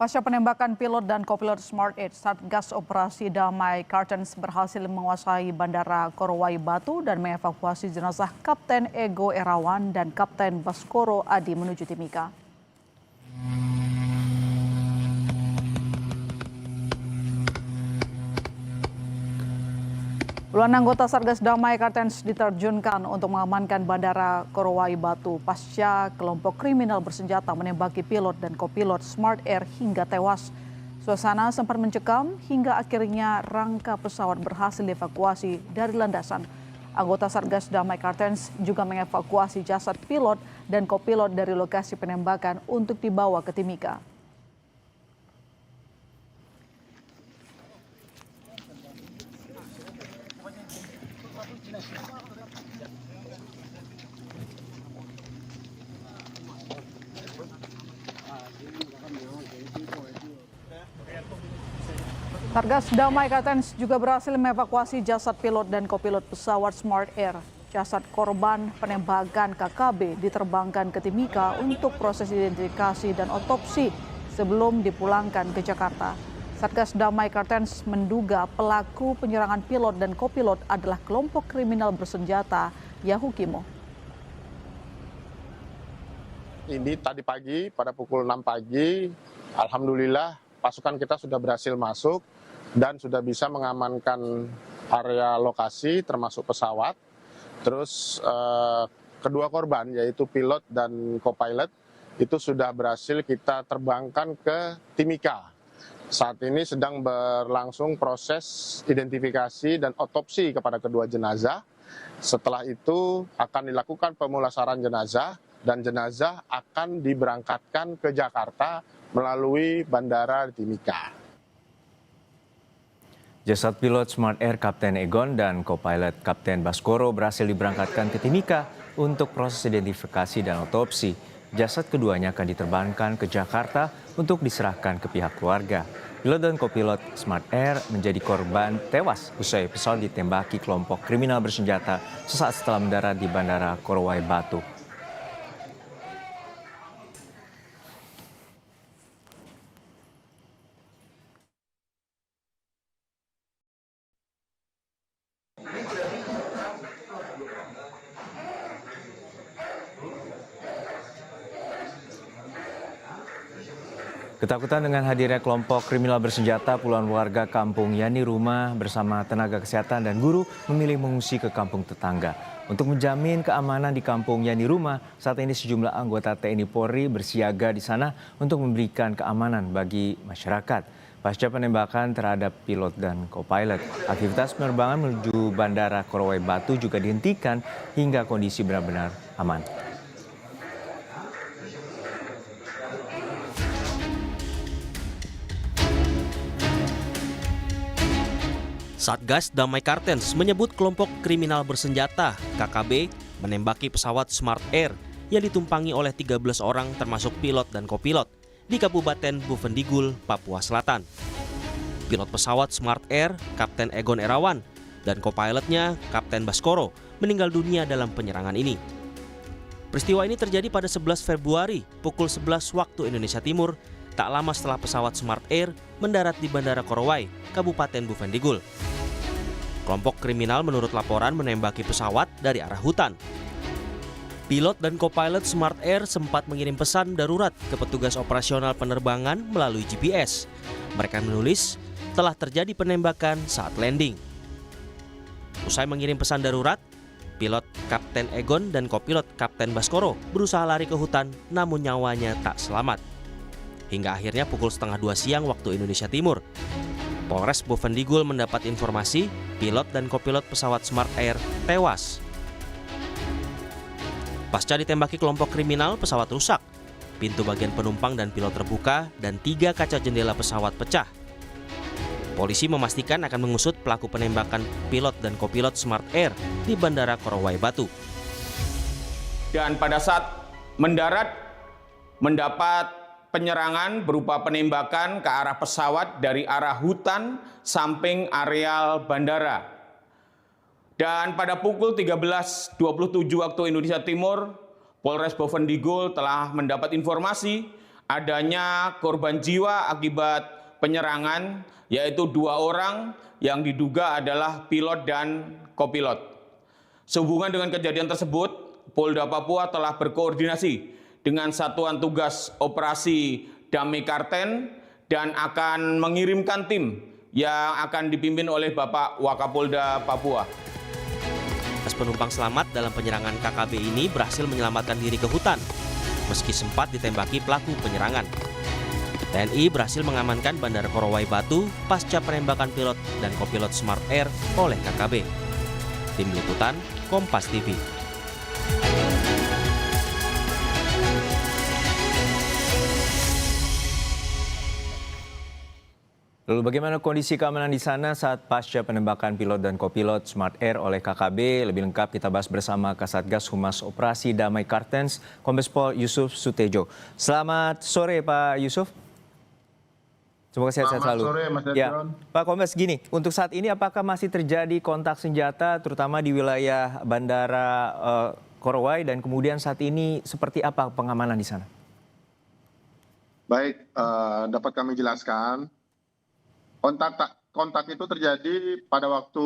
Pasca penembakan pilot dan kopilot Smart Air, Satgas Operasi Damai Kartens berhasil menguasai Bandara Korowai Batu dan mengevakuasi jenazah Kapten Ego Erawan dan Kapten Baskoro Adi menuju Timika. Puluhan anggota Satgas Damai Kartens diterjunkan untuk mengamankan Bandara Korowai Batu pasca kelompok kriminal bersenjata menembaki pilot dan kopilot Smart Air hingga tewas. Suasana sempat mencekam hingga akhirnya rangka pesawat berhasil dievakuasi dari landasan. Anggota Satgas Damai Kartens juga mengevakuasi jasad pilot dan kopilot dari lokasi penembakan untuk dibawa ke Timika. Satgas Damai Kartens juga berhasil mengevakuasi jasad pilot dan kopilot pesawat Smart Air. Jasad korban penembakan KKB diterbangkan ke Timika untuk proses identifikasi dan otopsi sebelum dipulangkan ke Jakarta. Satgas Damai Kartens menduga pelaku penyerangan pilot dan kopilot adalah kelompok kriminal bersenjata Yahukimo. Ini tadi pagi pada pukul 6 pagi, alhamdulillah pasukan kita sudah berhasil masuk dan sudah bisa mengamankan area lokasi termasuk pesawat. Terus kedua korban yaitu pilot dan co-pilot itu sudah berhasil kita terbangkan ke Timika. Saat ini sedang berlangsung proses identifikasi dan otopsi kepada kedua jenazah. Setelah itu akan dilakukan pemulasaran jenazah dan jenazah akan diberangkatkan ke Jakarta melalui Bandara Timika. Jasad pilot Smart Air Kapten Egon dan co-pilot Kapten Baskoro berhasil diberangkatkan ke Timika untuk proses identifikasi dan otopsi. Jasad keduanya akan diterbangkan ke Jakarta untuk diserahkan ke pihak keluarga. Pilot dan kopilot Smart Air menjadi korban tewas usai pesawat ditembaki kelompok kriminal bersenjata sesaat setelah mendarat di Bandara Korowai Batu. Ketakutan dengan hadirnya kelompok kriminal bersenjata, puluhan warga kampung Yani Rumah bersama tenaga kesehatan dan guru memilih mengungsi ke kampung tetangga. Untuk menjamin keamanan di kampung Yani Rumah, saat ini sejumlah anggota TNI Polri bersiaga di sana untuk memberikan keamanan bagi masyarakat. Pasca penembakan terhadap pilot dan co-pilot, aktivitas penerbangan menuju Bandara Korowai Batu juga dihentikan hingga kondisi benar-benar aman. Satgas Damai Kartens menyebut kelompok kriminal bersenjata KKB menembaki pesawat Smart Air yang ditumpangi oleh 13 orang termasuk pilot dan kopilot di Kabupaten Bovendigul, Papua Selatan. Pilot pesawat Smart Air, Kapten Egon Erawan, dan kopilotnya Kapten Baskoro meninggal dunia dalam penyerangan ini. Peristiwa ini terjadi pada 11 Februari pukul 11 waktu Indonesia Timur, tak lama setelah pesawat Smart Air mendarat di Bandara Korowai, Kabupaten Bovendigul. Kelompok kriminal menurut laporan menembaki pesawat dari arah hutan. Pilot dan co-pilot Smart Air sempat mengirim pesan darurat ke petugas operasional penerbangan melalui GPS. Mereka menulis telah terjadi penembakan saat landing. Usai mengirim pesan darurat, pilot Kapten Egon dan kopilot Kapten Baskoro berusaha lari ke hutan namun nyawanya tak selamat. Hingga akhirnya pukul 1:30 siang waktu Indonesia Timur, Polres Bovendigul mendapat informasi pilot dan kopilot pesawat Smart Air tewas. Pasca ditembaki kelompok kriminal, pesawat rusak. Pintu bagian penumpang dan pilot terbuka dan 3 kaca jendela pesawat pecah. Polisi memastikan akan mengusut pelaku penembakan pilot dan kopilot Smart Air di Bandara Korowai Batu. Dan pada saat mendarat, mendapat penyerangan berupa penembakan ke arah pesawat dari arah hutan samping areal bandara. Dan pada pukul 13.27 waktu Indonesia Timur, Polres Bovendigul telah mendapat informasi adanya korban jiwa akibat penyerangan, yaitu 2 orang yang diduga adalah pilot dan kopilot. Sehubungan dengan kejadian tersebut, Polda Papua telah berkoordinasi dengan Satuan Tugas Operasi Damai Karten dan akan mengirimkan tim yang akan dipimpin oleh Bapak Wakapolda Papua. Penumpang selamat dalam penyerangan KKB ini berhasil menyelamatkan diri ke hutan, meski sempat ditembaki pelaku penyerangan. TNI berhasil mengamankan Bandara Korowai Batu pasca penembakan pilot dan kopilot Smart Air oleh KKB. Tim Liputan, Kompas TV. Lalu bagaimana kondisi keamanan di sana saat pasca penembakan pilot dan kopilot Smart Air oleh KKB? Lebih lengkap kita bahas bersama Kasatgas Humas Operasi Damai Kartens, Kombes Pol Yusuf Sutejo. Selamat sore Pak Yusuf. Semoga sehat-sehat selalu. Selamat sore Mas Edson. Ya, Pak Kombes, gini, untuk saat ini apakah masih terjadi kontak senjata terutama di wilayah Bandara Korowai dan kemudian saat ini seperti apa pengamanan di sana? Baik, dapat kami jelaskan. Kontak itu terjadi pada waktu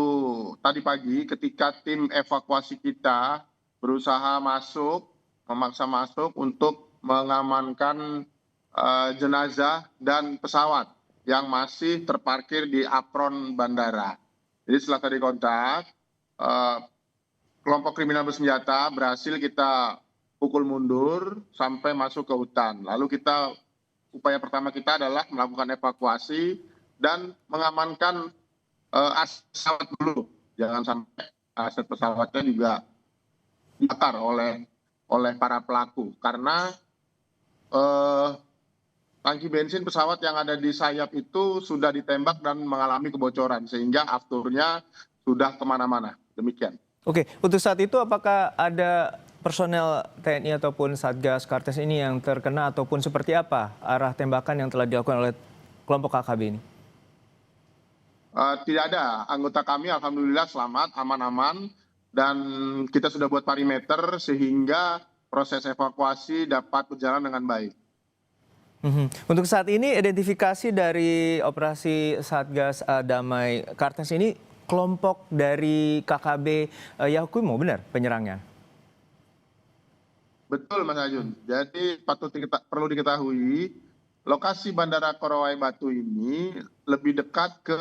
tadi pagi ketika tim evakuasi kita berusaha memaksa masuk untuk mengamankan jenazah dan pesawat yang masih terparkir di apron bandara. Jadi setelah tadi kontak, kelompok kriminal bersenjata berhasil kita pukul mundur sampai masuk ke hutan. Lalu upaya pertama kita adalah melakukan evakuasi dan mengamankan aset pesawat dulu. Jangan sampai aset pesawatnya juga dibakar oleh para pelaku. Karena tangki bensin pesawat yang ada di sayap itu sudah ditembak dan mengalami kebocoran. Sehingga afturnya sudah kemana-mana. Demikian. Oke, untuk saat itu apakah ada personel TNI ataupun Satgas Kartens ini yang terkena ataupun seperti apa arah tembakan yang telah dilakukan oleh kelompok KKB ini? Tidak ada. Anggota kami alhamdulillah selamat, aman-aman, dan kita sudah buat parameter sehingga proses evakuasi dapat berjalan dengan baik. Untuk saat ini identifikasi dari operasi Satgas Damai Kartens ini kelompok dari KKB Yahukumo, benar penyerangnya? Betul Mas Ajun. Jadi perlu diketahui lokasi Bandara Korowai Batu ini lebih dekat ke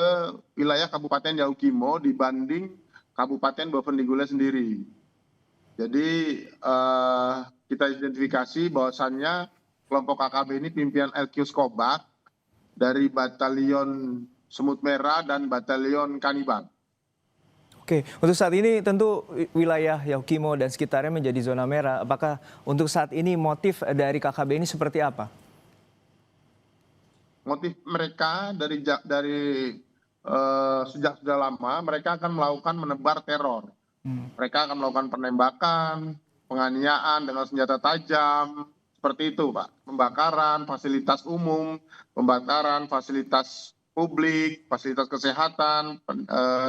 wilayah Kabupaten Yaukimo dibanding Kabupaten Bovendigul sendiri. Jadi kita identifikasi bahwasannya kelompok KKB ini pimpinan LQ Skobak dari Batalion Semut Merah dan Batalion Kanibang. Oke, untuk saat ini tentu wilayah Yaukimo dan sekitarnya menjadi zona merah. Apakah untuk saat ini motif dari KKB ini seperti apa? Motif mereka sejak sudah lama mereka akan melakukan menebar teror. Mereka akan melakukan penembakan, penganiayaan dengan senjata tajam, seperti itu Pak. Pembakaran fasilitas umum, pembakaran fasilitas publik, fasilitas kesehatan,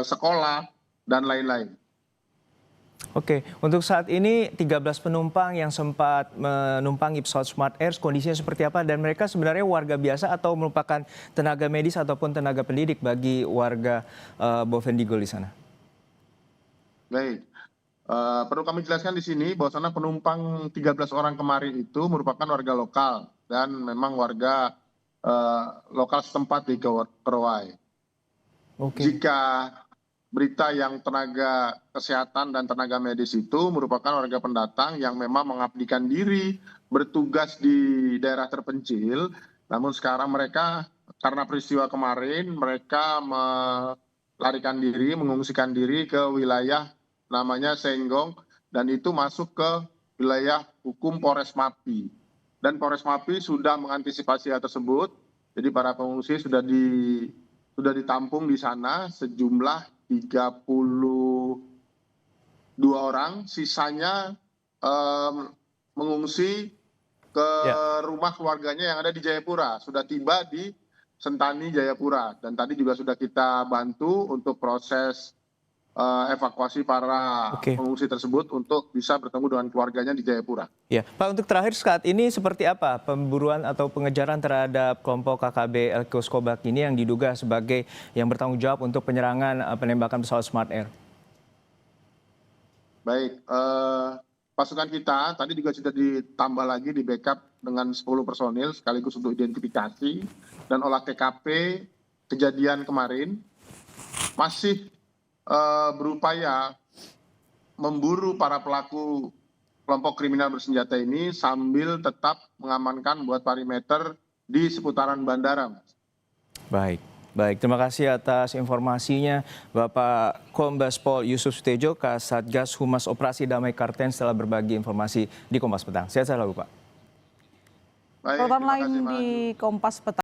sekolah, dan lain-lain. Oke, untuk saat ini 13 penumpang yang sempat menumpangi pesawat Smart Air kondisinya seperti apa dan mereka sebenarnya warga biasa atau merupakan tenaga medis ataupun tenaga pendidik bagi warga Bovendigul di sana? Baik, perlu kami jelaskan di sini bahwasanya penumpang 13 orang kemarin itu merupakan warga lokal dan memang warga lokal setempat di Korowai. Jika berita yang tenaga kesehatan dan tenaga medis itu merupakan warga pendatang yang memang mengabdikan diri bertugas di daerah terpencil. Namun sekarang mereka karena peristiwa kemarin mereka melarikan diri, mengungsikan diri ke wilayah namanya Senggong dan itu masuk ke wilayah hukum Polres Mapi. Dan Polres Mapi sudah mengantisipasi hal tersebut. Jadi para pengungsi sudah ditampung di sana sejumlah 32 orang, sisanya mengungsi ke rumah keluarganya yang ada di Jayapura. Sudah tiba di Sentani, Jayapura. Dan tadi juga sudah kita bantu untuk proses evakuasi para pengungsi tersebut untuk bisa bertemu dengan keluarganya di Jayapura. Ya, Pak, untuk terakhir saat ini seperti apa pemburuan atau pengejaran terhadap kelompok KKB Elko Skobak ini yang diduga sebagai yang bertanggung jawab untuk penyerangan penembakan pesawat Smart Air? Baik, pasukan kita tadi juga sudah ditambah lagi di backup dengan 10 personil sekaligus untuk identifikasi dan olah TKP kejadian kemarin. Masih berupaya memburu para pelaku kelompok kriminal bersenjata ini sambil tetap mengamankan buat perimeter di seputaran bandara. Baik, baik. Terima kasih atas informasinya Bapak Kombes Pol Yusuf Sutejo, Kasatgas Humas Operasi Damai Kartens telah berbagi informasi di Kompas Petang. Sehat selalu, Pak. Baik, Sorotan terima lain kasih, Mas. di Kompas Petang.